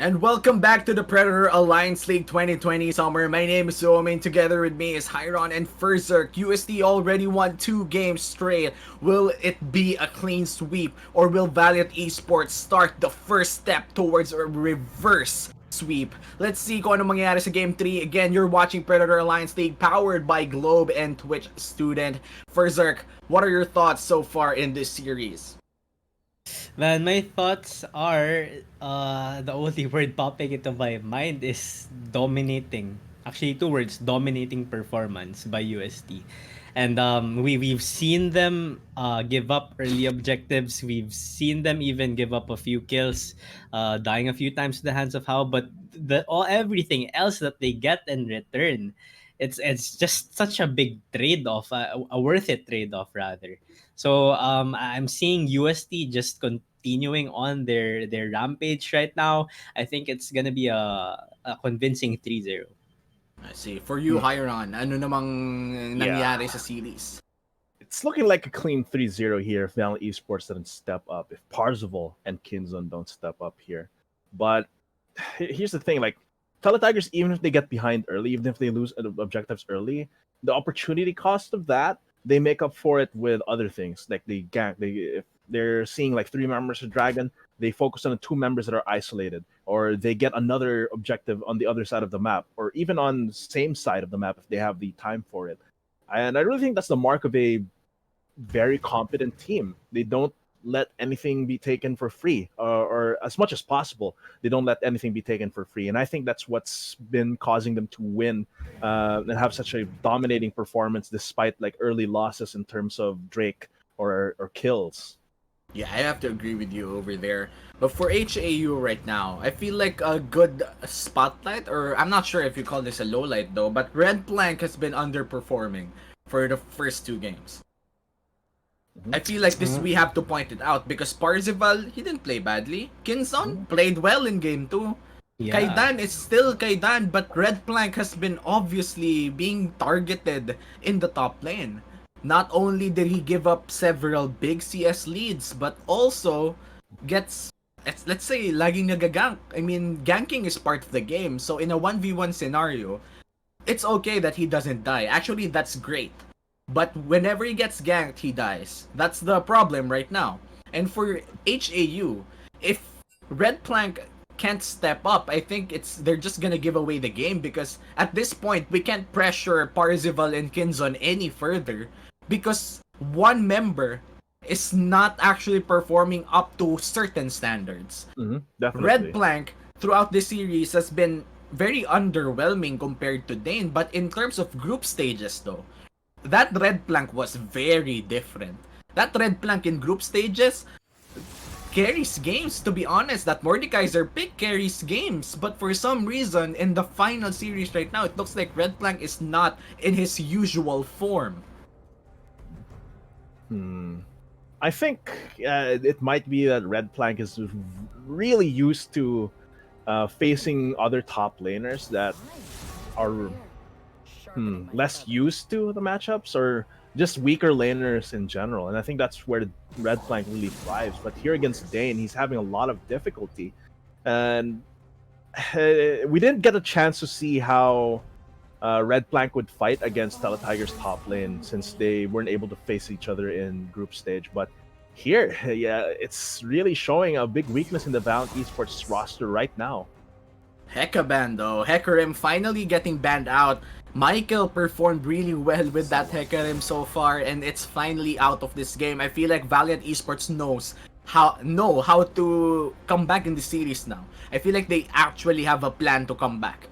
And welcome back to the Predator Alliance League 2020 Summer. My name is Zoe, and together with me is Hyron and Furzerk. UST already won 2 games straight. Will it be a clean sweep, or will Valiant Esports start the first step towards a reverse sweep? Let's see kung ano mangyayari sa Game 3. Again, you're watching Predator Alliance League powered by Globe and Twitch Student. Furzerk, what are your thoughts so far in this series? Man, my thoughts are the only word popping into my mind is dominating. Actually, 2 words: dominating performance by UST. And we've seen them give up early objectives. We've seen them even give up a few kills, dying a few times to the hands of HAU. But everything else that they get in return, it's just such a big trade off, a worth it trade off rather. So I'm seeing UST just continuing on their rampage right now. I think it's gonna be a convincing 3-0. I see. For you, Mm, Hyron, ano namang yeah, nangyari sa series? it's looking like a clean 3-0 here if Valiant Esports doesn't step up, if Parzival and Kinzon don't step up here. But here's the thing, like, Teletigers, even if they get behind early, even if they lose objectives early, the opportunity cost of that, they make up for it with other things. Like they gank, if they're seeing like 3 members of Dragon, they focus on the 2 members that are isolated, or they get another objective on the other side of the map, or even on the same side of the map if they have the time for it. And I really think that's the mark of a very competent team. They don't let anything be taken for free, or as much as possible, they don't let anything be taken for free. And I think that's what's been causing them to win and have such a dominating performance despite like early losses in terms of Drake or kills. Yeah, I have to agree with you over there. But for HAU right now, I feel like a good spotlight, or I'm not sure if you call this a low light though, but Red Plank has been underperforming for the first 2 games. Mhm. I feel like this Uh, we have to point it out because Parzival, he didn't play badly. Kinson Mhm. played well in game 2. yeah. Kaidan is still Kaidan, but Red Plank has been obviously being targeted in the top lane. Not only did he give up several big CS leads, but also gets, let's say, laging nagagank. I mean, ganking is part of the game. So in a 1v1 scenario, it's okay that he doesn't die. Actually, that's great. But whenever he gets ganked, he dies. That's the problem right now. And for HAU, if Red Plank can't step up, I think they're just gonna give away the game because at this point we can't pressure Parzival and Kinzon any further because one member is not actually performing up to certain standards. Red Definitely. Plank throughout this series has been very underwhelming compared to Dane, but in terms of group stages though, that Red Plank was very different. That Red Plank in group stages carries games, to be honest. That Mordekaiser pick carries games, but for some reason in the final series right now, it looks like Red Plank is not in his usual form. Hmm. I think it might be that Red Plank is really used to facing other top laners that are less used to the matchups, or just weaker laners in general. And I think that's where the Red Plank really thrives. But here against Dane, he's having a lot of difficulty. And we didn't get a chance to see how Red Plank would fight against Teletigers top lane since they weren't able to face each other in group stage. But here, yeah, it's really showing a big weakness in the Valiant Esports roster right now. Heka ban though. Hecarim finally getting banned out. Michael performed really well with that Hecarim so far, and it's finally out of this game. I feel like Valiant Esports know how to come back in the series now. I feel like they actually have a plan to come back.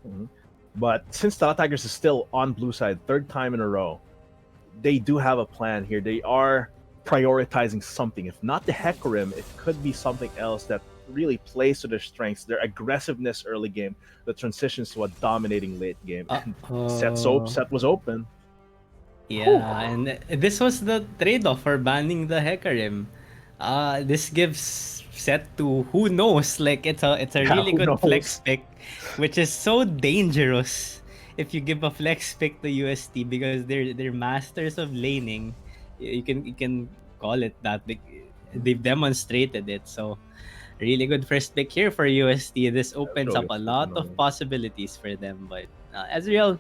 Mhm. But since Teletigers is still on blue side, third time in a row, they do have a plan here. They are prioritizing something. If not the Hecarim, it could be something else that really plays to their strengths, their aggressiveness early game, that transitions to a dominating late game. Uh, And uh, set was open. Whew. yeah, and this was the trade-off for banning the Hecarim. This gives set to who knows. Like it's a Yeah, really who good flex knows? pick, which is so dangerous if you give a flex pick to UST because they're masters of laning. You can call it that. They've demonstrated it. So really good first pick here for UST. This Yeah, opens show up you a lot of something. possibilities for them. But Ezreal,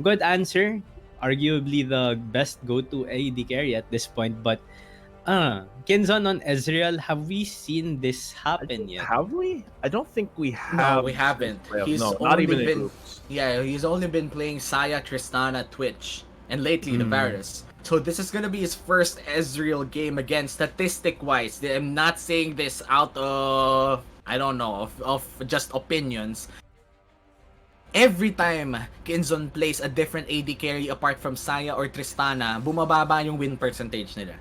good answer. Arguably the best go-to AD carry at this point. But Kinzon on Ezreal, have we seen this I happen think yet? have we? I don't think we No, we have since haven't. playoffs. He's No, not only even in been, groups. yeah, he's only been playing Saya, Tristana, Twitch, and lately the Mm, Varus. So this is gonna be his first Ezreal game again, statistic-wise. I'm not saying this out of, I don't know, of just opinions. Every time Kinzon plays a different AD carry apart from Saya or Tristana, bumababa yung win percentage nila.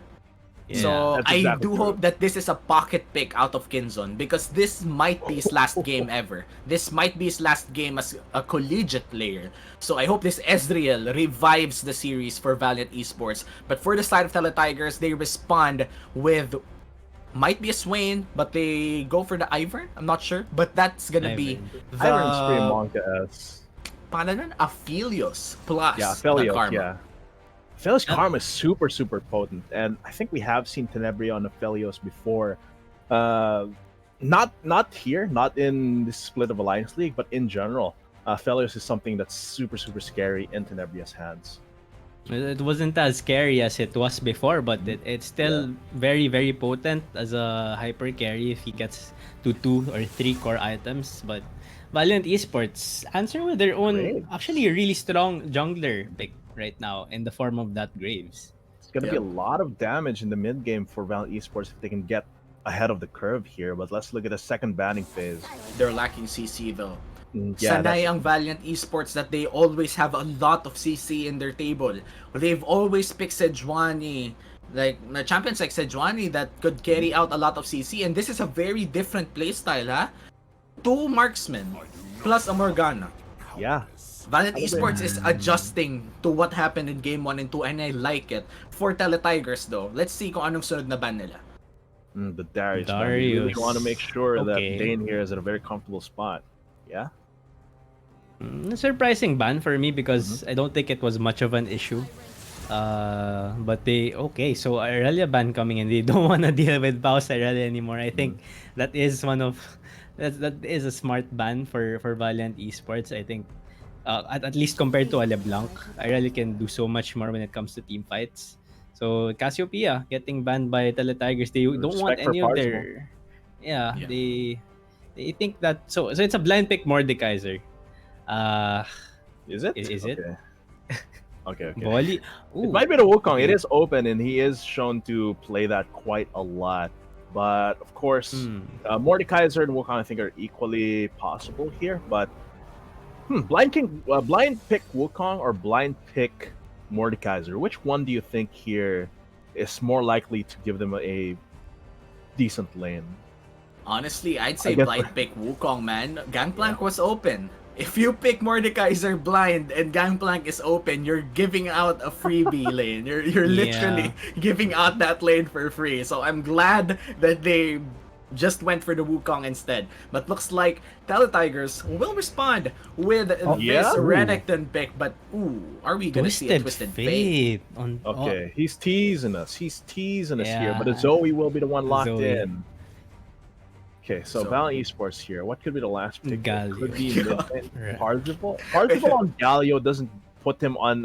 yeah. So That's I exactly do true. hope that this is a pocket pick out of Kinzon because this might be his last game ever. This might be his last game as a collegiate player. So I hope this Ezreal revives the series for Valiant Esports. But for the side of Teletigers, they respond with might be a Swain, but they go for the Ivern. I'm not sure, but that's gonna be Ivan. Iron's pretty the Monka S. paano nun? Aphelios Yeah, plus the Aphelios, Karma. yeah. Aphelios Yep. Karma is super, super potent, and I think we have seen Tenebria on Aphelios before. Uh, not here, not in the split of Alliance League, but in general. Aphelios is something that's super, super scary in Tenebria's hands. It wasn't as scary as it was before, but it's Yeah. still very, very potent as a hyper carry if he gets to 2 or 3 core items. But Valiant Esports answer with their own, Great. actually a really strong jungler pick right now in the form of that Graves. It's going to be a Yep. lot of damage in the mid game for Valiant Esports if they can get ahead of the curve here. But let's look at the second banning phase. They're lacking CC though. Yeah, that's Sanay ang Valiant Esports that they always have a lot of CC in their table. They've always picked Sejuani, like na champions like Sejuani that could carry out a lot of CC, and this is a very different playstyle, ha? 2 marksmen plus a Morgana. yeah. Valiant Ano ba Esports is adjusting to what happened in game 1 and 2, and I like it. For Teletigers though, let's see kung anong sunod na ban nila. The Darius. Man. We really Darius. want to make sure that Okay. Dane here is at a very comfortable spot. Yeah. Surprising ban for me because I don't think it was much of an issue. But so Aurelia ban coming in. They don't want to deal with Paus Aurelia anymore. I think that is one of that is a smart ban for Valiant Esports. I think at least compared to a LeBlanc, Aurelia can do so much more when it comes to team fights. So Cassiopeia getting banned by Teletigers. They don't want Respect for any of Parzival. their yeah, Yeah. they think that so it's a blind pick Mordekaiser. Uh Is it? is it? Okay. Okay. Volley. It Ooh. might be the Wukong. It Okay. is open, and he is shown to play that quite a lot. But of course, Mordekaiser and Wukong I think are equally possible here. But blind pick Wukong or blind pick Mordekaiser? Which one do you think here is more likely to give them a decent lane? Honestly, I'd I say guess blind pick Wukong, man. Gangplank was open. If you pick Mordekaiser blind and Gangplank is open, you're giving out a freebie lane. You're literally giving out that lane for free. So I'm glad that they just went for the Wukong instead. But looks like Teletigers will respond with this yeah? Renekton pick. But are we gonna see a Twisted Fate? on Okay, he's teasing us. He's teasing us here, but Yeah. Zoe will be the one locked Zoe. in. Okay, so So- Valiant Esports here. What could be the last pick? Galio. Could be Right. Parzival. Parzival on Galio doesn't put him on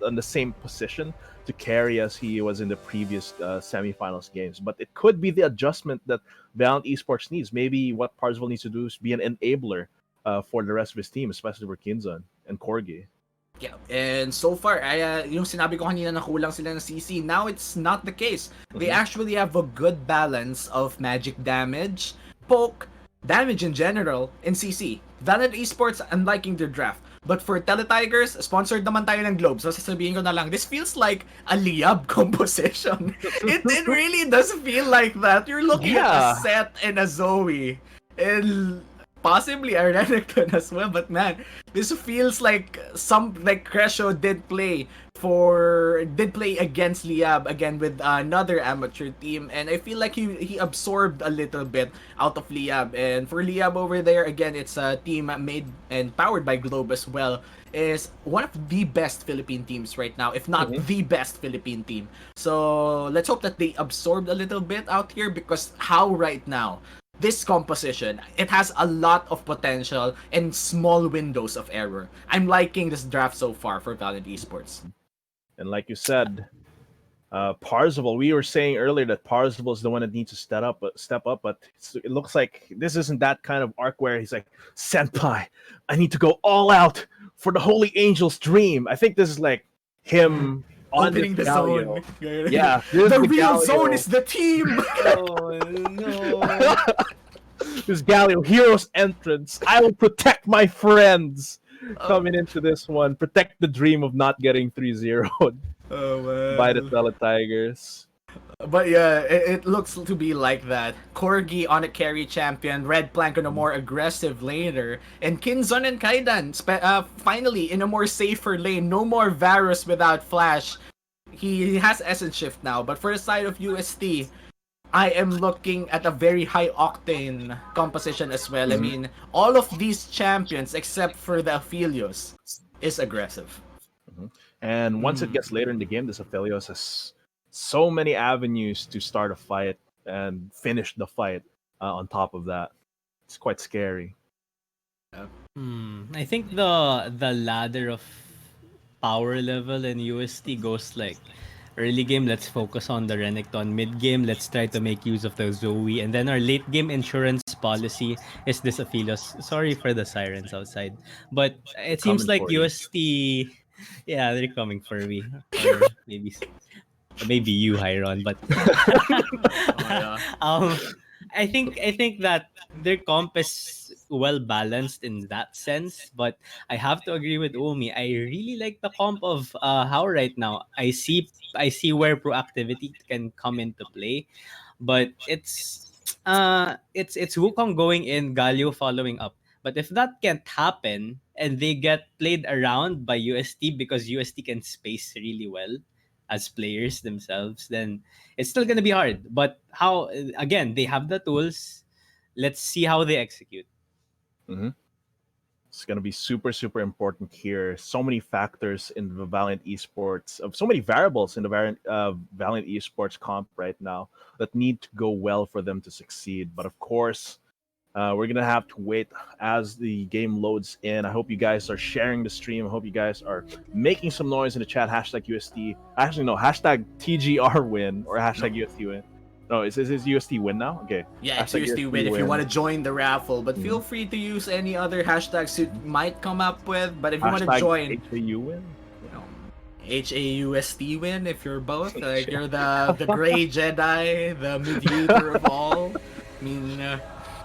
on the same position to carry as he was in the previous semifinals games. But it could be the adjustment that Valiant Esports needs. Maybe what Parzival needs to do is be an enabler for the rest of his team, especially for Kinzon and Corgi. Yeah, and so far, yung sinabi ko kanina na kulang sila ng CC, now it's not the case. They actually have a good balance of magic damage, poke, damage in general, and CC. Valiant Esports, I'm liking their draft. But for Teletigers, sponsored naman tayo ng Globe. So sasabihin ko na lang, this feels like a Liab composition. it really does feel like that. You're looking at Yeah. a Seth and a Zoe. And possibly a Renekton as well. But man, this feels like Cresho did play against Liab again with another amateur team, and I feel like he absorbed a little bit out of Liab. And for Liab over there, again, it's a team made and powered by Globe as well, is one of the best Philippine teams right now, if not the best Philippine team. So let's hope that they absorbed a little bit out here, because HAU right now, this composition, it has a lot of potential and small windows of error. I'm liking this draft so far for Valiant Esports. And like you said, Parzival, we were saying earlier that Parzival is the one that needs to step up, but it looks like this isn't that kind of arc where he's like, Senpai, I need to go all out for the Holy Angel's dream. I think this is like him on Opening the this Galio. zone. Yeah, this The is real Galio. zone is the team. Oh no. This Galio hero's entrance. I will protect my friends coming into this one. Protect the dream of not getting 3-0 Oh man. by the Teletigers. But yeah, it looks to be like that. Corgi on a carry champion, Red Plank on a more aggressive laner, and Kinzon and Kaidan finally in a more safer lane. No more Varus without Flash. He has Essence Shift now, but for the side of UST, I am looking at a very high octane composition as well. I mean, all of these champions except for the Aphelios is aggressive. And once it gets later in the game, this Aphelios has so many avenues to start a fight and finish the fight on top of that. It's quite scary. I think the ladder of power level in UST goes like early game, let's focus on the Renekton. Mid game, let's try to make use of the Zoe. And then our late game insurance policy is this Aphelios. Sorry for the sirens outside. But it seems Coming like for you. UST, yeah, they're coming for me. Or maybe you, Hyron. But yeah. um, I think that their comp is well balanced in that sense, but I have to agree with Omi. I really like the comp of how right now. I see where proactivity can come into play, but it's Wukong going in, Galio following up. But if that can't happen and they get played around by UST because UST can space really well as players themselves, then it's still gonna be hard. But how again they have the tools. Let's see how they execute. Mhm. It's going to be super, super important here. So many factors in the Valiant Esports, of so many variables in the Valiant Esports comp right now that need to go well for them to succeed. But of course, we're going to have to wait as the game loads in. I hope you guys are sharing the stream. I hope you guys are making some noise in the chat. Hashtag UST. Actually, no. Hashtag TGR win or hashtag UST win. No, is UST win now? Okay. Yeah, it's Hashtag UST win if you want to join the raffle, but feel free to use any other hashtags you might come up with. But if you want to Hashtag join, HAU win. you know, HAUST win if you're both. Like you're the gray Jedi, the mediator of all. I mean,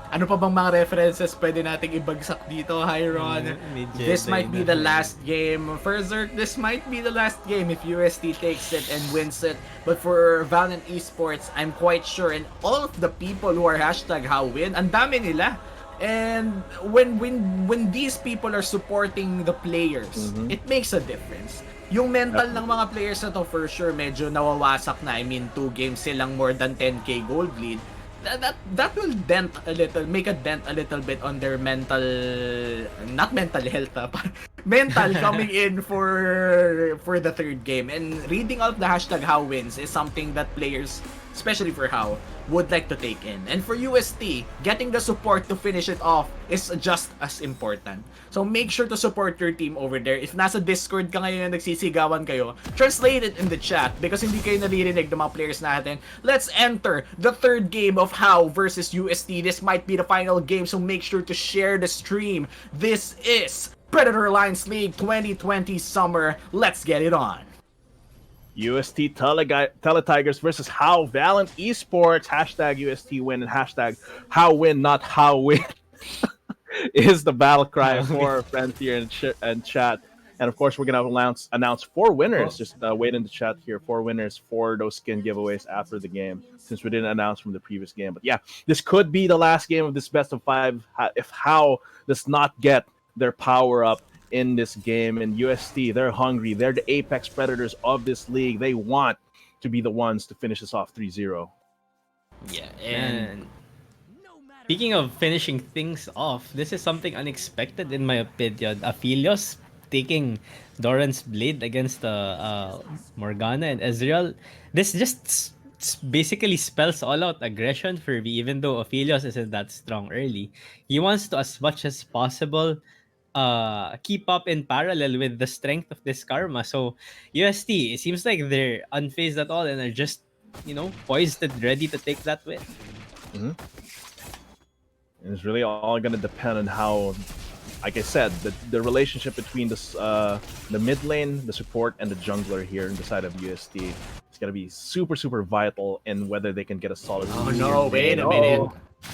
ano pa bang mga references pwede nating ibagsak dito, Hyron? This might be the last game. For Zerk, this might be the last game if UST takes it and wins it. But for Valiant Esports, I'm quite sure, and all of the people who are hashtag HowWin, ang dami nila. And when these people are supporting the players, it makes a difference. Yung mental ng mga players na to for sure medyo nawawasak na. I mean, 2 games silang more than 10k gold lead. That will make a dent a little bit on their mental, not mental health, mental coming in for the third game. And reading out the hashtag how wins is something that players, especially for how, would like to take in. And for UST, getting the support to finish it off is just as important. So make sure to support your team over there. If nasa Discord ka ngayon na nagsisigawan kayo, translate it in the chat because hindi kayo naririnig ng mga players natin. Let's enter the third game of HAU versus UST. This might be the final game, so make sure to share the stream. This is Predator Alliance League 2020 Summer. Let's get it on. UST Teletigers versus HAU Valiant Esports. Hashtag UST win and hashtag HAU win, not HAU win. Is the battle cry for friends here in chat. And of course, we're going to announce 4 winners. Just wait in the chat here. 4 winners for those skin giveaways after the game, since we didn't announce from the previous game. But yeah, this could be the last game of this best of 5 if HAU does not get their power up in this game. And UST, they're hungry. They're the apex predators of this league. They want to be the ones to finish this off 3-0. Yeah, and speaking of finishing things off, this is something unexpected in my opinion. Aphelios taking Doran's blade against Morgana and Ezreal. This just basically spells all out aggression for V, even though Ophelios isn't that strong early. He wants to, as much as possible, keep up in parallel with the strength of this Karma. So UST, it seems like they're unfazed at all and are just, poised and ready to take that win. Mhm. And it's really all going to depend on how, like I said, the relationship between the mid lane, the support, and the jungler here in the side of UST is going to be super, super vital in whether they can get a solid. Oh lead no, or wait a not. minute.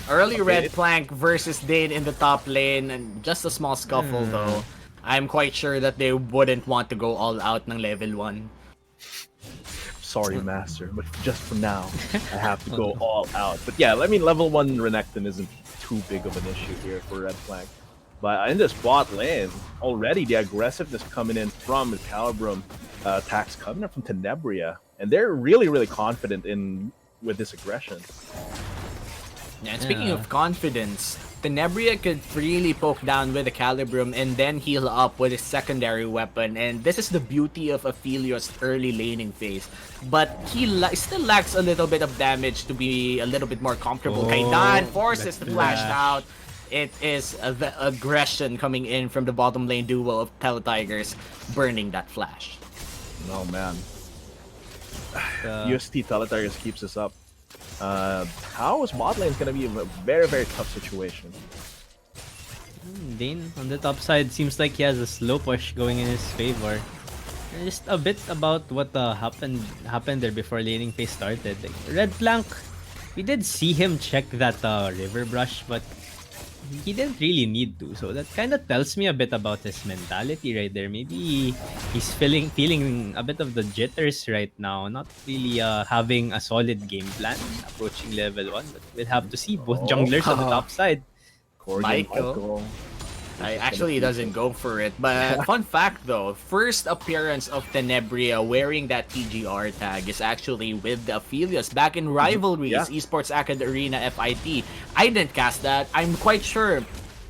Early Okay. Red Plank versus Dane in the top lane, and just a small scuffle though. I'm quite sure that they wouldn't want to go all out ng level 1. Sorry, Master, but just for now, I have to go all out. But yeah, I mean, level 1 Renekton isn't too big of an issue here for Red Flag. But in this bot lane, already the aggressiveness coming in from the Calibrum, attacks coming up from Tenebria, and they're really, really confident with this aggression. And speaking Yeah. of confidence, Tenebria could freely poke down with the Calibrum and then heal up with his secondary weapon, and this is the beauty of Aphelios' early laning phase. But he still lacks a little bit of damage to be a little bit more comfortable. Oh, Kaidan forces the flash flash. out. It is the aggression coming in from the bottom lane duo of Teletigers, burning that flash. Oh man, Uh, UST Teletigers keeps this up. HAU's bot lane is going to be a very, very tough situation. Dane on the top side seems like he has a slow push going in his favor. And just a bit about what happened there before laning phase started. Like, Red Flank, we did see him check that river brush, but he didn't really need to. So that kind of tells me a bit about his mentality right there. Maybe he's feeling a bit of the jitters right now, not really having a solid game plan approaching level 1. But we'll have to see both junglers on the top side. Corgan, Michael. Actually, he doesn't go for it. But fun fact though, first appearance of Tenebria wearing that TGR tag is actually with the Aphelios back in Rivalries, Yeah. Esports Acad Arena FIT. I didn't cast that. I'm quite sure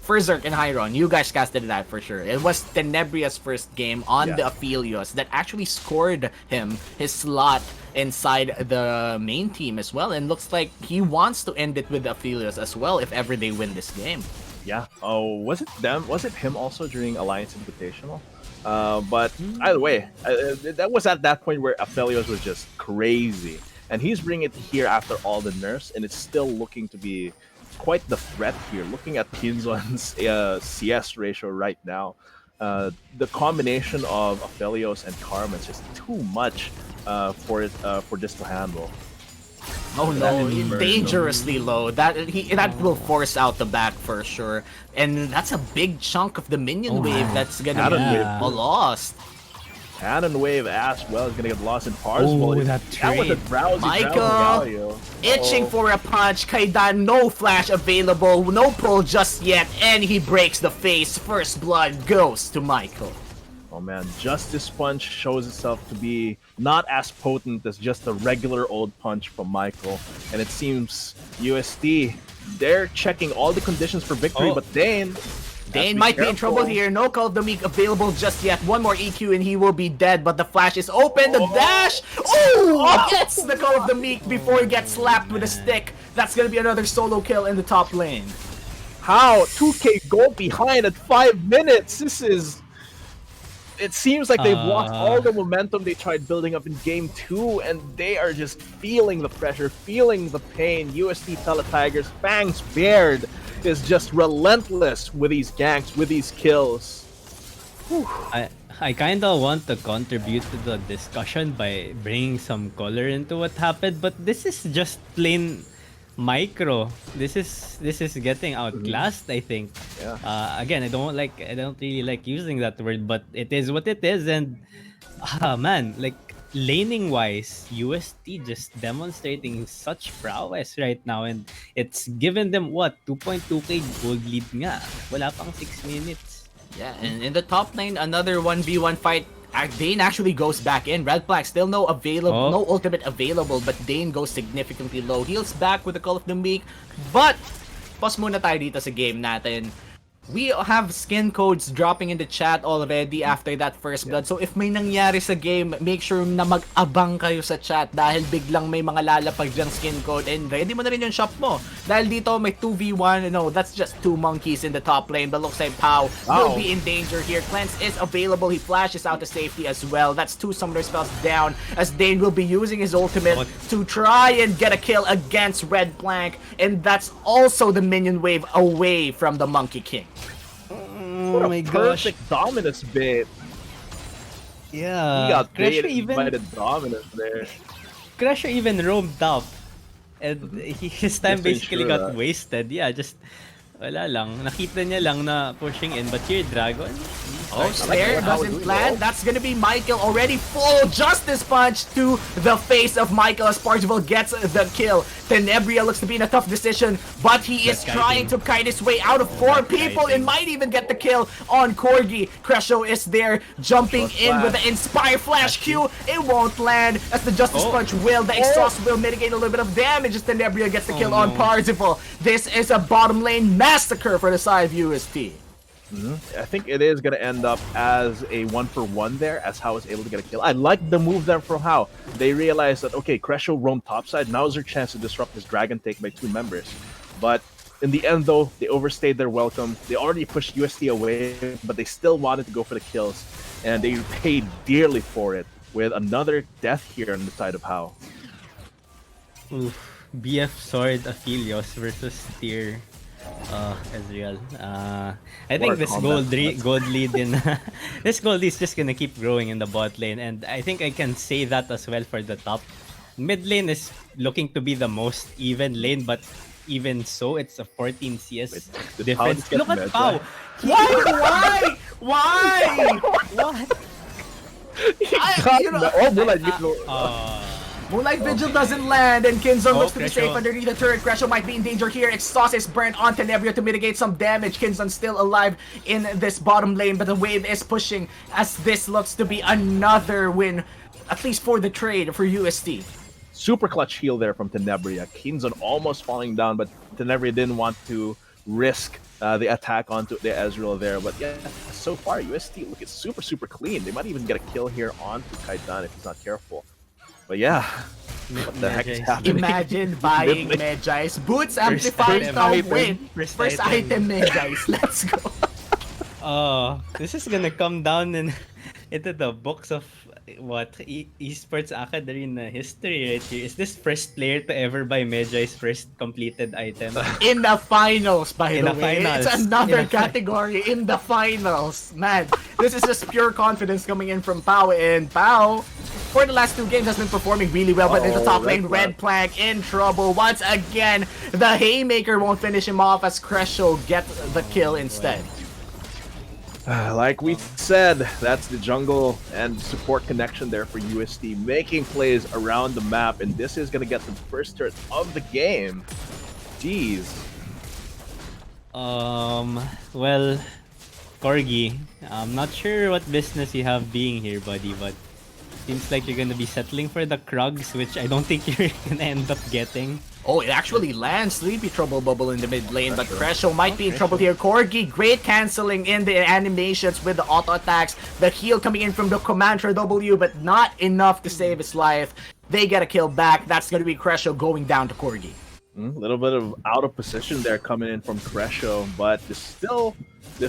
Ferzerk and Hyron, you guys casted that for sure. It was Tenebria's first game on the Aphelios that actually scored him his slot inside the main team as well. And looks like he wants to end it with the Aphelios as well if ever they win this game. Yeah. Oh, was it them? Was it him also during Alliance Invitational? But either way, that was at that point where Aphelios was just crazy, and he's bringing it here after all the nerfs, and it's still looking to be quite the threat here. Looking at Kinzon's CS ratio right now, the combination of Aphelios and Karma is just too much for this to handle. Oh no, That he's is dangerously low. That will force out the back for sure. And that's a big chunk of the minion wave that's gonna Cannon be wave. lost. Cannon Wave as well is gonna get lost in Parzival. Oh, that was a trade. drowsy Michael, value. itching for a punch. Kaidan, no flash available, no pull just yet, and he breaks the face. First blood goes to Michael. Oh man, Justice Punch shows itself to be not as potent as just a regular old punch from Michael. And it seems UST, they're checking all the conditions for victory, Oh. but Dane Might be in trouble here. No Call of the Meek available just yet. One more EQ and he will be dead, but the flash is open. The dash! Oh! Gets the Call of the Meek before he gets slapped with a stick. That's gonna be another solo kill in the top lane. How 2K go behind at 5 minutes? It seems like they've lost all the momentum they tried building up in game 2, and they are just feeling the pressure, feeling the pain. UST Teletigers, Fangs Baird is just relentless with these ganks, with these kills. I kind of want to contribute to the discussion by bringing some color into what happened, but this is just plain micro. This is getting outclassed, I think. Yeah. Again, I don't really like using that word, but it is what it is. And man, like laning wise, UST just demonstrating such prowess right now, and it's given them what 2.2k gold lead nga. Wala pang 6 minutes. Yeah, and in the top lane, another 1v1 fight. Dane actually goes back in. Red Flag still no ultimate available, but Dane goes significantly low. Heals back with the Call of the Meek, but pause muna tayo dito sa game natin. We have skin codes dropping in the chat already after that first blood. So if may nangyari sa game, make sure na mag-abang kayo sa chat dahil biglang may mga lalapag dyang skin code and ready mo na rin yung shop mo. Dahil dito may 2v1, no, that's just two monkeys in the top lane, but looks like HAU will be in danger here. Cleanse is available, he flashes out to safety as well. That's two summoner spells down as Dane will be using his ultimate to try and get a kill against Red Plank, and that's also the minion wave away from the Monkey King. What Oh a my gosh. perfect dominance bait. He Yeah. got baited Crusher by the dominance there. even roamed up. And his time Just to basically ensure got that. wasted. Yeah, just wala lang. Nakita niya lang na pushing in. But here, Dragon. Oh, like snare how doesn't we land. roll. That's gonna be Michael already full Justice Punch to the face of Michael as Parzival gets the kill. Tenebria looks to be in a tough decision, but he is trying to kite his way out of four people and might even get the kill on Corgi. Cresho is there, jumping in with the Inspire Flash Q. It won't land as the Justice Punch will. The exhaust will mitigate a little bit of damage as Tenebria gets the kill on Parzival. This is a bottom lane massacre for the side of UST. I think it is going to end up as a 1-for-1 there, as HAU is able to get a kill. I like the move there from HAU. They realized that, okay, Cresho roamed topside. Now is their chance to disrupt this dragon take by two members. But in the end, though, they overstayed their welcome. They already pushed UST away, but they still wanted to go for the kills. And they paid dearly for it with another death here on the side of HAU. Oof. BF Sword Aphelios versus Tier Ezreal. I think this gold lead in this gold lead is just gonna keep growing in the bot lane, and I think I can say that as well for the top. Mid lane is looking to be the most even lane, but even so, it's a 14 CS did HAU difference. just get Look at meta? HAU. Why? Why? What? You know, Moonlight Vigil doesn't land, and Kinzon looks to be safe Cresho. underneath the turret. Cresho might be in danger here. Exhaust is burnt on Tenebria to mitigate some damage. Kinzon still alive in this bottom lane, but the wave is pushing as this looks to be another win, at least for the trade for UST. Super clutch heal there from Tenebria. Kinzon almost falling down, but Tenebria didn't want to risk the attack onto the Ezreal there. But yeah, so far UST looking super clean. They might even get a kill here onto Kaitan if he's not careful. But yeah, what the heck is happening? Imagine buying Medjai's boots amplified item. win. First First item. item Medjai's. Let's go. This is gonna come down into the books of Esports Academy history right here. Is this first player to ever buy Medjai's first completed item? In the finals, by In the the way. finals. It's another In the category in the finals. Man, this is just pure confidence coming in from Pau. And Pau, for the last two games, has been performing really well. But in the top lane, Red Plank in trouble. Once again, the Haymaker won't finish him off as Cresho gets the kill instead. Like we said, that's the jungle and support connection there for UST, making plays around the map, and this is gonna get the first turret of the game. Jeez. Well, Corgi, I'm not sure what business you have being here, buddy, but seems like you're gonna be settling for the Krugs, which I don't think you're gonna end up getting. Oh, it actually lands Sleepy Trouble Bubble in the mid lane, but Cresho might be in trouble here. Corgi, great canceling in the animations with the auto attacks. The heal coming in from the Commander W, but not enough to save his life. They get a kill back. That's going to be Cresho going down to Corgi. A little bit of out of position there coming in from Cresho, but this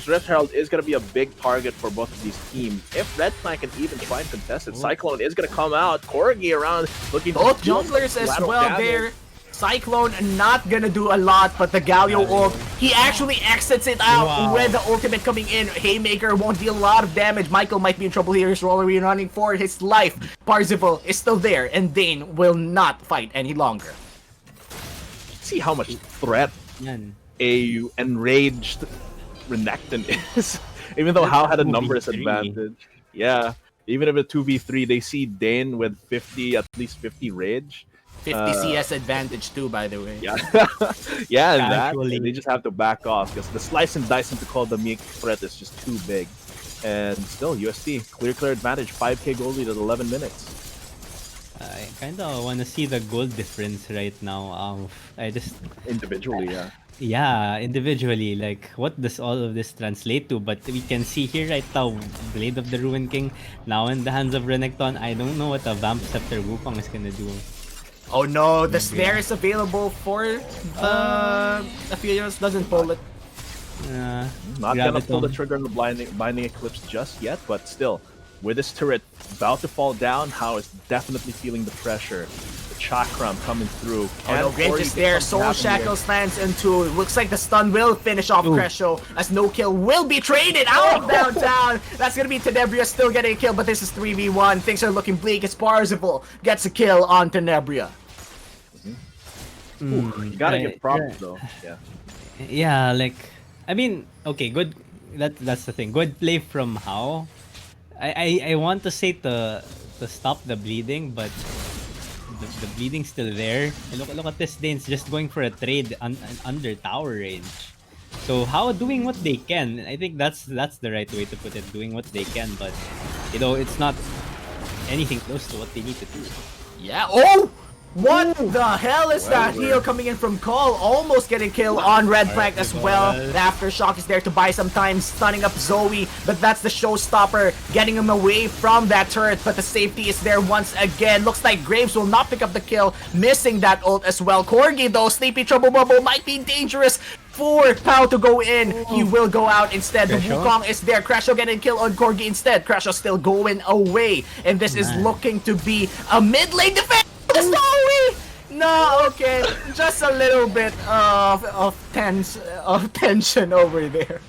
Red Herald is going to be a big target for both of these teams. If Red Flag can even try and contest it, Cyclone is going to come out. Corgi around looking Both to do junglers some as collateral well damage. there. Cyclone not gonna do a lot, but the Galio ult, he actually exits it out with the ultimate coming in. Haymaker won't deal a lot of damage. Michael might be in trouble here. He's rolling running for his life. Parzival is still there, and Dane will not fight any longer. See how much threat Yan. a enraged Renekton is. Even though HAU had a 2v3. numbers advantage. Yeah. Even if it's 2v3, they see Dane with at least 50 rage. 50 CS advantage too, by the way. Yeah. Yeah, and Casually. they just have to back off because the slice and dice into call the meek threat is just too big. And still, UST, clear advantage, 5k gold lead at 11 minutes. I kind of want to see the gold difference right now. I just Individually, yeah. Yeah, individually, like what does all of this translate to? But we can see here right now, Blade of the Ruin King now in the hands of Renekton. I don't know what a Vamp Scepter Wukong is gonna do. Oh no, the snare Yeah. is available for the Aphelios, doesn't pull it. Uh, Not gonna pull the Graviton. trigger on the binding eclipse just yet, but still, with this turret about to fall down, HAU is definitely feeling the pressure. The chakram coming through. Oh no, Graves Ori is get there. something Soul happen here? Shackles lands into. Looks like the stun will finish off Ooh. Cresho as no kill will be traded out of downtown. That's gonna be Tenebria still getting a kill, but this is 3v1. Things are looking bleak as Parzival gets a kill on Tenebria. You gotta give props right. though. Yeah. Yeah, like I mean, okay, good. That's the thing. Good play from HAU. I want to say to stop the bleeding, but the bleeding's still there. And look at this, Dane's just going for a trade under tower range. So HAU doing what they can. I think that's the right way to put it. Doing what they can, but it's not anything close to what they need to do. Yeah. Oh! What the hell is that heal coming in from Call? Almost getting killed on Red Flag as well. The Aftershock is there to buy some time, stunning up Zoe, but that's the showstopper, getting him away from that turret, but the safety is there once again. Looks like Graves will not pick up the kill, missing that ult as well. Corgi though, Sleepy Trouble Bubble might be dangerous for Pao to go in. He will go out instead. The Cresho? Wukong is there. Crasho getting killed on Corgi instead. Crasho still going away, and this is Man. looking to be a mid lane defense. The story! No, okay. Just a little bit of tension over there.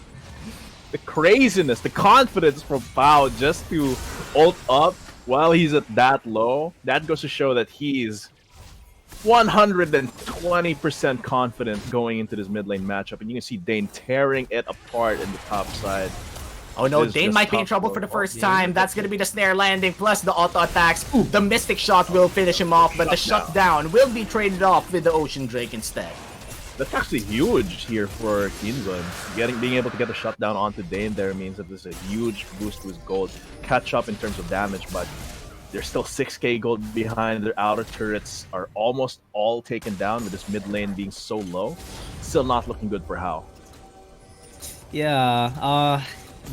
The craziness, the confidence from Pao just to ult up while he's at that low, that goes to show that he's 120% confident going into this mid lane matchup. And you can see Dane tearing it apart in the top side. Oh no, This is Dane just might be in tough trouble for for the him. first time. That's gonna be the snare landing plus the auto attacks. Ooh, the Mystic Shot will finish him off, but the shutdown will be traded off with the Ocean Drake instead. That's actually huge here for Kinzon. Being able to get the shutdown onto Dane there means that there's a huge boost to his gold. Catch up in terms of damage, but there's still 6k gold behind. Their outer turrets are almost all taken down with this mid lane being so low. Still not looking good for HAU. Yeah,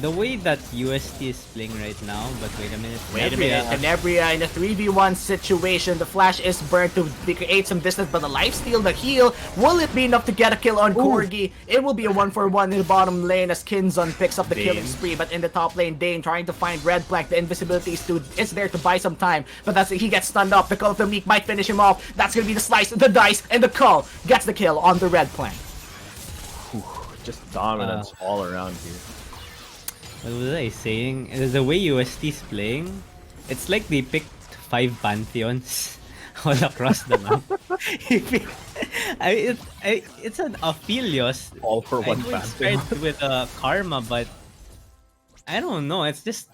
the way that UST is playing right now, but wait a minute. Wait a minute, Tenebria in a 3v1 situation. The flash is burnt to create some distance, but the lifesteal, the heal, will it be enough to get a kill on Corgi? It will be a 1-for-1 in the bottom lane as Kinzon picks up the killing spree, but in the top lane, Dane trying to find Red Flag. The invisibility is there to buy some time, but he gets stunned up. The Call of the Meek might finish him off. That's gonna be the slice, the dice, and the Call gets the kill on the Red Flag. Just dominance all around here. What was I saying? The way UST is playing, it's like they picked 5 pantheons all across the map. It's an Aphelios. All for one I would pantheon. start with Karma, but I don't know. It's just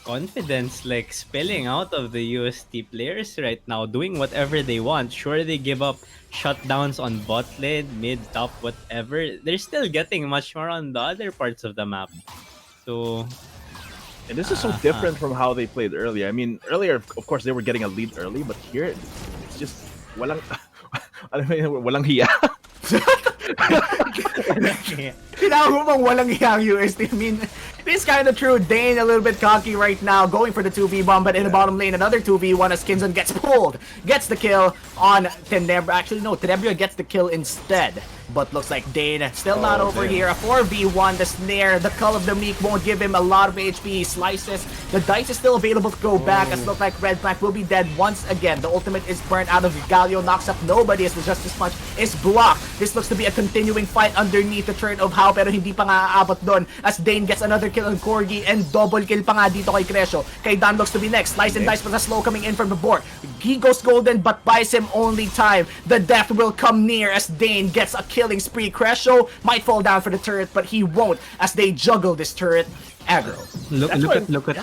confidence like spilling out of the UST players right now, doing whatever they want. Sure, they give up shutdowns on bot lane, mid, top, whatever. They're still getting much more on the other parts of the map. So And this is so different from how they played earlier. I mean, earlier, of course, they were getting a lead early, but here, it's just walang, walang hiya. Kailangan mo bang walang hiyang UST? I mean, it is kind of true. Dane a little bit cocky right now, going for the 2v1, but in the bottom lane, another 2v1 as Kinzon gets pulled. Gets the kill on Tenebria. Actually, no, Tenebria gets the kill instead. But looks like Dane still not over here. A 4v1, the snare, the Call of the Meek won't give him a lot of HP. He slices. The dice is still available to go back as look like Red Flag will be dead once again. The ultimate is burnt out of Galio, knocks up nobody as the Justice Punch is blocked. This looks to be a continuing fight underneath the turret of HAU pero hindi pa nga aabot doon as Dane gets another kill on Corgi and double kill pa nga dito kay Cresho. Kay Dan looks to be next. Slice and dice but a slow coming in from the board. He goes golden but buys him only time. The death will come near as Dane gets a killing spree. Cresho might fall down for the turret but he won't as they juggle this turret aggro. look at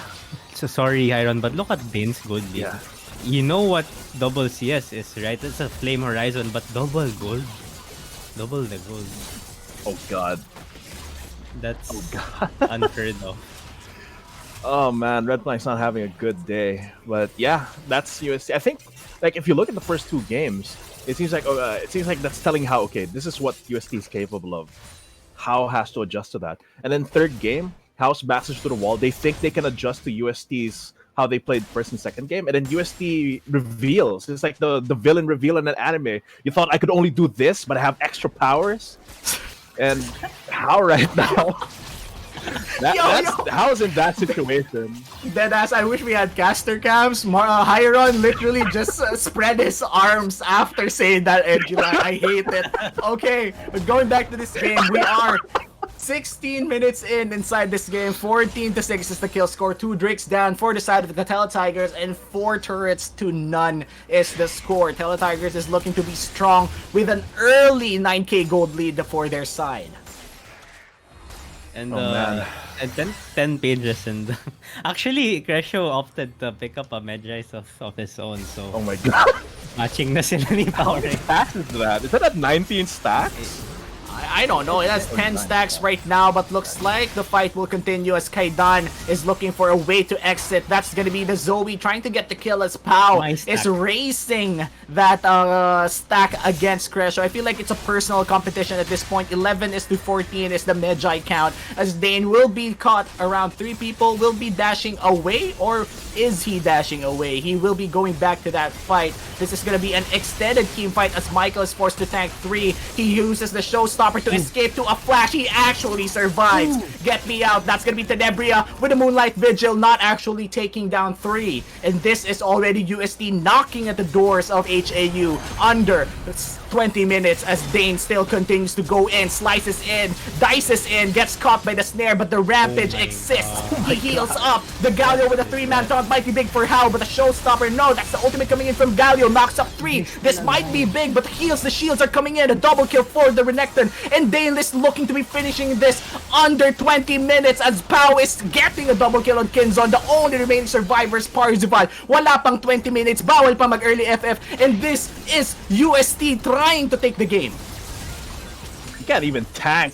so sorry Iron, but look at Dane's gold lead. Yeah. You know what double CS is, right? It's a flame horizon, but double gold. Double the gold. Oh god. That's unheard of. Oh man, Red Flag's not having a good day. But yeah, that's USC. I think, like, if you look at the first two games, it seems like that's telling how okay, this is what UST is capable of. HAU has to adjust to that. And then third game, HAU's backs to the wall. They think they can adjust to UST's how they played first and second game, and then UST reveals. It's like the villain reveal in an anime. You thought I could only do this, but I have extra powers. And HAU right now, HAU's in that situation. Deadass, I wish we had caster cams. Hiron literally just spread his arms after saying that edgy line. I hate it. Okay, but going back to this game, we are 16 minutes inside this game. 14-6 is the kill score. 2 Drakes down for the side of the Teletigers, and 4 turrets to none is the score. Teletigers is looking to be strong with an early 9k gold lead for their side. And man. and 10 pages, and actually Crescio opted to pick up a Medrise of his own, so Oh my god. matching na sila ni Power. Stacks is that? Is that at 19 stacks? I don't know. It has 10 stacks right now, but looks like the fight will continue as Kaidan is looking for a way to exit. That's gonna be the Zoe trying to get the kill as Pau is racing that stack against Crescio. I feel like it's a personal competition at this point. 11 is to 14 is the Medjai count, as Dane will be caught around 3 people, will be dashing away, or is he dashing away? He will be going back to that fight. This is gonna be an extended team fight as Michael is forced to tank 3. He uses the showstopper to escape to a flash. He actually survives. Get me out. That's gonna be Tenebria with a Moonlight Vigil, not actually taking down 3. And this is already UST knocking at the doors of HAU under 20 minutes as Dane still continues to go in, slices in, dices in, gets caught by the snare, but the Rampage exists. He heals up. The Galio with a 3-man taunt might be big for HAU, but the showstopper, no, that's the ultimate coming in from Galio, knocks up 3. This might be big, but the shields are coming in. A double kill for the Renekton, and Dane is looking to be finishing this under 20 minutes as Pau is getting a double kill on Kinzon. The only remaining survivors, Parzival. Wala pang 20 minutes, bawal pa mag-early FF, and this is UST trying to take the game. You can't even tank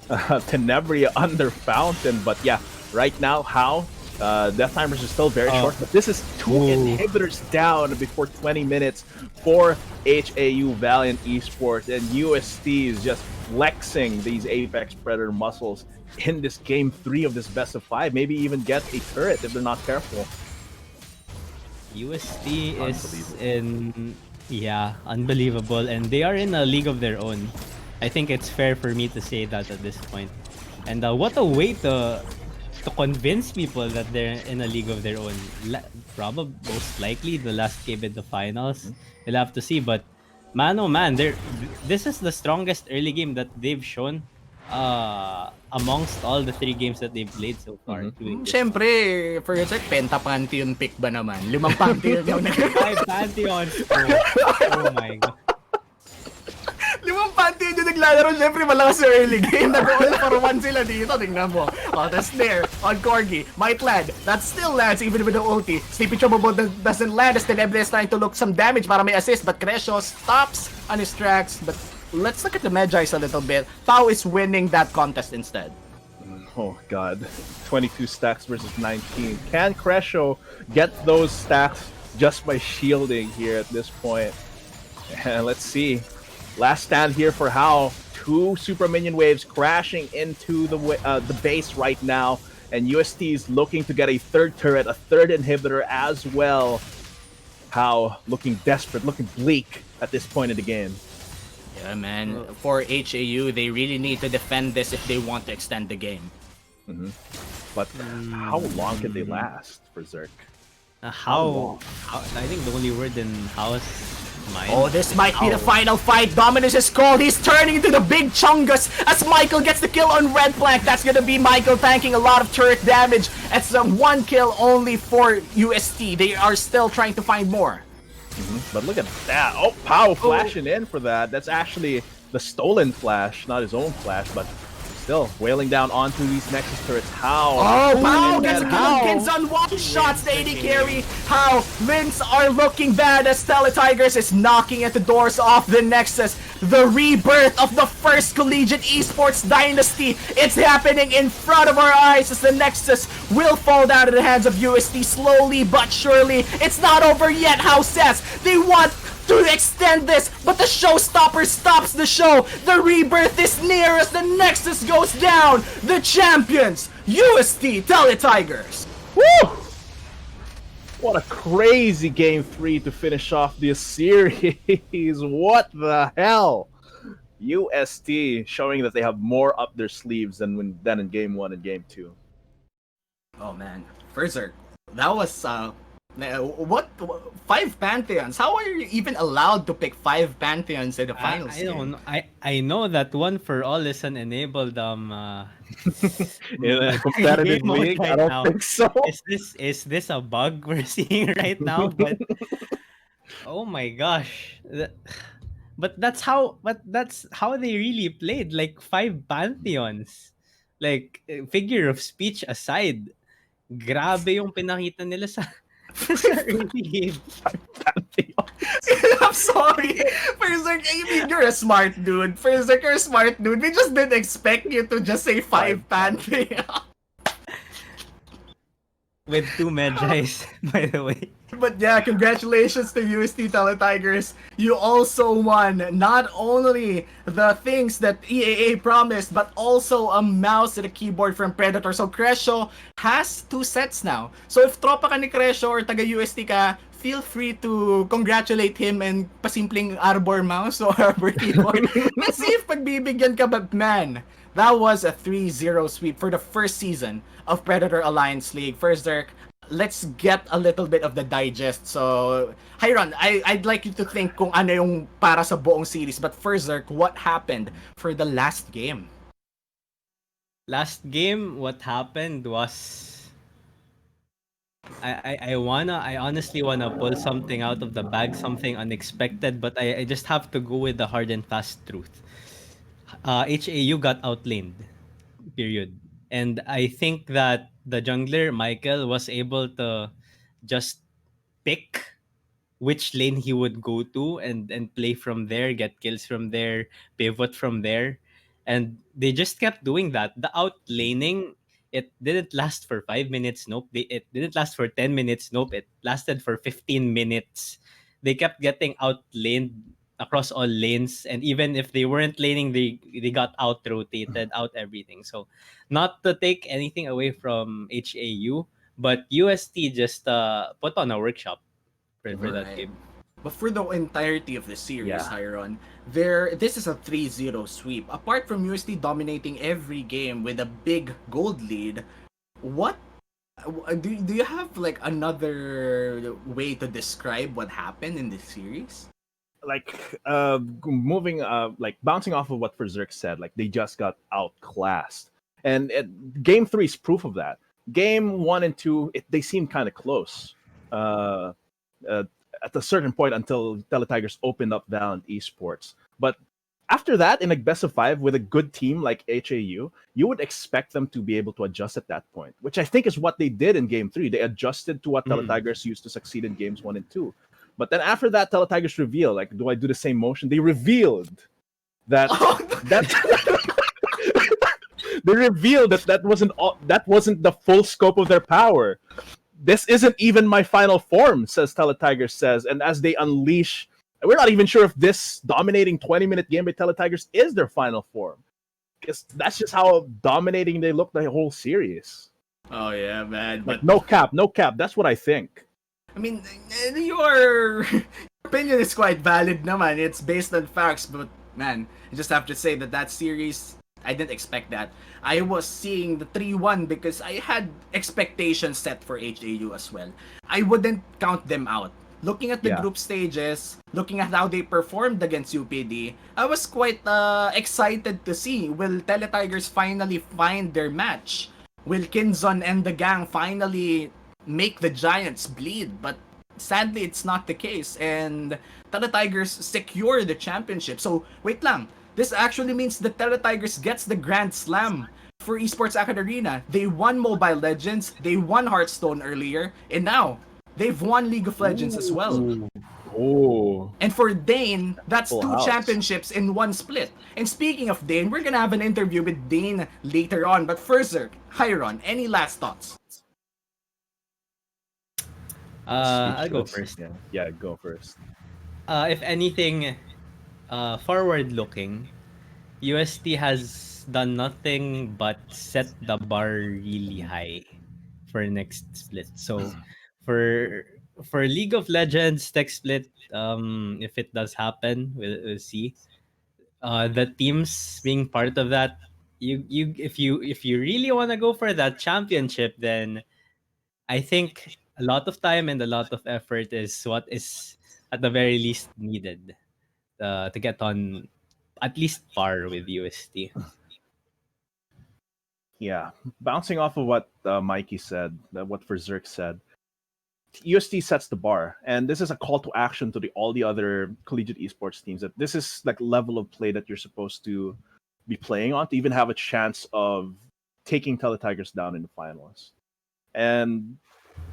Tenebria under Fountain, but yeah, right now, HAU, death timers are still very short, but this is 2 inhibitors down before 20 minutes for HAU Valiant Esports, and UST is just flexing these Apex Predator muscles in this game 3 of this best of 5, maybe even get a turret if they're not careful. UST is in, unbelievable, and they are in a league of their own. I think it's fair for me to say that at this point. And what a way to convince people that they're in a league of their own. Probably, most likely, the last game in the finals. We'll have to see, but man, oh man, this is the strongest early game that they've shown amongst all the 3 games that they've played so far. Siyempre, for your sake, Penta Pantheon pick ba naman? 5 Pantheon yung 5 Pantheons. Oh my god. 5 Pantheon yung naglalaro. Siyempre, malakas yung early game. Nag-all for 1 sila dito. Tingnan mo. That's there on Corgi. Might land. That still lands even with the ulti. Sleepy Chobobo doesn't land as Tenebria is trying to look some damage para may assist, but Crescio stops on his tracks. But let's look at the Medjais a little bit. Pau is winning that contest instead. Oh god, 22 stacks versus 19. Can Crescio get those stacks just by shielding here at this point? And let's see. Last stand here for HAU. 2 super minion waves crashing into the base right now, and UST is looking to get a 3rd turret, a 3rd inhibitor as well. HAU looking desperate, looking bleak at this point in the game. Yeah, man. For HAU, they really need to defend this if they want to extend the game. But how long can they last for Zerk? How I think the only word in HAU's mind. Oh, this might be the final fight. Dominus is called. He's turning into the big Chungus as Michael gets the kill on Red Flank. That's gonna be Michael tanking a lot of turret damage. It's a 1 kill only for UST. They are still trying to find more. But look at that. Oh, Pau flashing in for that. That's actually the stolen flash, not his own flash, but still wailing down onto these Nexus turrets. HAU. Oh, Pau gets a kill on Kinzon. 1 shots the AD carry. HAU. Links are looking bad as Teletigers is knocking at the doors of the Nexus. The rebirth of the first collegiate esports dynasty. It's happening in front of our eyes as the Nexus will fall down to the hands of UST slowly but surely. It's not over yet, HAU says. They want to extend this, but the showstopper stops the show. The rebirth is near as the Nexus goes down. The champions, UST Teletigers. Woo! What a crazy game 3 to finish off this series. What the hell? UST showing that they have more up their sleeves than in game 1 and game 2. Oh man, Berserk, that was what 5 pantheons? How are you even allowed to pick 5 pantheons in the finals? I don't know. I know that One for All is an enabled In a competitive game mode league, I right don't now. think so. Is this a bug we're seeing right now? But oh my gosh. But that's how they really played, like 5 pantheons. Like figure of speech aside, grabe yung pinakita nila sa sa early game. I'm sorry, Berserk. I mean, you're a smart dude. Berserk, you're a smart dude. We just didn't expect you to just say 5 pantheons. With 2 Medjais, by the way. But yeah, congratulations to UST Teletigers. You also won not only the things that EAA promised, but also a mouse and a keyboard from Predator. So Crescio has 2 sets now. So if tropa ka ni Crescio or taga UST ka, feel free to congratulate him and pasimpleng Arbor mouse or Arbor keyboard. Let's see if pagbibigyan ka, but man, that was a 3-0 sweep for the first season of Predator Alliance League. First, Dirk, let's get a little bit of the digest. So, Hyron, I'd like you to think kung ano yung para sa buong series. But first, Dirk, what happened for the last game? Last game, what happened was I honestly wanna pull something out of the bag, something unexpected, but I just have to go with the hard and fast truth. HAU got outlaned. Period. And I think that the jungler Michael was able to just pick which lane he would go to and play from there, get kills from there, pivot from there. And they just kept doing that. The outlaning, it didn't last for 5 minutes. Nope. It didn't last for 10 minutes. Nope. It lasted for 15 minutes. They kept getting outlaned across all lanes. And even if they weren't laning, they got out rotated, out everything. So not to take anything away from HAU, but UST just put on a workshop for that Right. game. But for the entirety of the series, Yeah. Hyron, this is a 3-0 sweep. Apart from UST dominating every game with a big gold lead, what do you have like another way to describe what happened in this series? Like moving like bouncing off of what Berserk said, like they just got outclassed. And game 3 is proof of that. Game 1 and 2, they seemed kind of close. At a certain point until Teletigers opened up Valiant Esports. But after that, in a best of 5 with a good team like HAU, you would expect them to be able to adjust at that point, which I think is what they did in Game 3. They adjusted to what Teletigers used to succeed in Games 1 and 2. But then after that, Teletigers revealed, like, do I do the same motion? They revealed that they revealed that wasn't the full scope of their power. This isn't even my final form, says Teletigers says. And as they unleash, we're not even sure if this dominating 20-minute game by Teletigers is their final form. Because that's just how dominating they look the whole series. Oh yeah, man. Like, But no cap. That's what I think. I mean, your opinion is quite valid naman. It's based on facts, but man, I just have to say that series, I didn't expect that. I was seeing the 3-1 because I had expectations set for HAU as well. I wouldn't count them out. Looking at the Yeah. group stages, looking at how they performed against UPD, I was quite excited to see, will Teletigers finally find their match? Will Kinzon and the gang finally make the Giants bleed? But sadly, it's not the case, and Teletigers secure the championship. So, wait lang. This actually means the Teletigers gets the Grand Slam for Esports Arena. They won Mobile Legends, they won Hearthstone earlier, and now they've won League of Legends as well. Oh. And for Dane, that's Full 2 house. championships in 1 split. And speaking of Dane, we're gonna have an interview with Dane later on. But first, Zerk, Hyron, any last thoughts? I'll go Speechless. first. Yeah, go first. if anything, forward looking, UST has done nothing but set the bar really high for next split. So for League of Legends next split, if it does happen, we'll see. The teams being part of that, if you really want to go for that championship, then I think a lot of time and a lot of effort is what is at the very least needed to get on at least par with UST. Yeah, bouncing off of what Mikey said, what Verzerk said, UST sets the bar, and this is a call to action to all the other collegiate esports teams that this is like level of play that you're supposed to be playing on to even have a chance of taking Teletigers down in the finals. And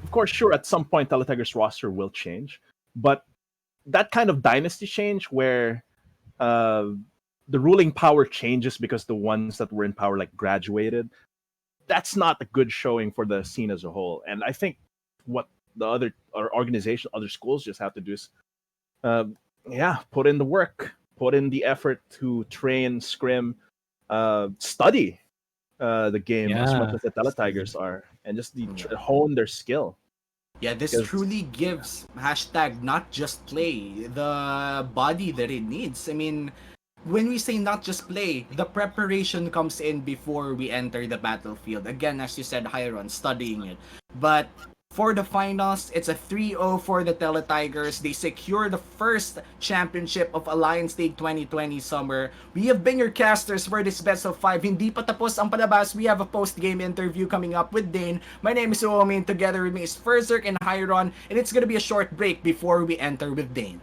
of course, sure, at some point Teletigers roster will change, but that kind of dynasty change where uh, the ruling power changes because the ones that were in power like graduated, that's not a good showing for the scene as a whole. And I think what the other organization, other schools just have to do is, uh, yeah, put in the work, put in the effort to train, scrim, study the game as much Yeah. as the Teletigers are, and just hone their skill. Yeah, this Because truly gives hashtag not just play the body that it needs. I mean, when we say not just play, the preparation comes in before we enter the battlefield. Again, as you said, Hyron, studying it. But for the finals, it's a 3-0 for the Teletigers. They secure the first championship of Alliance League 2020 summer. We have been your casters for this best of 5. Hindi pa tapos ang palabas. We have a post-game interview coming up with Dane. My name is Uomi, and together with me is Ferzerk and Hyron, and it's gonna be a short break before we enter with Dane.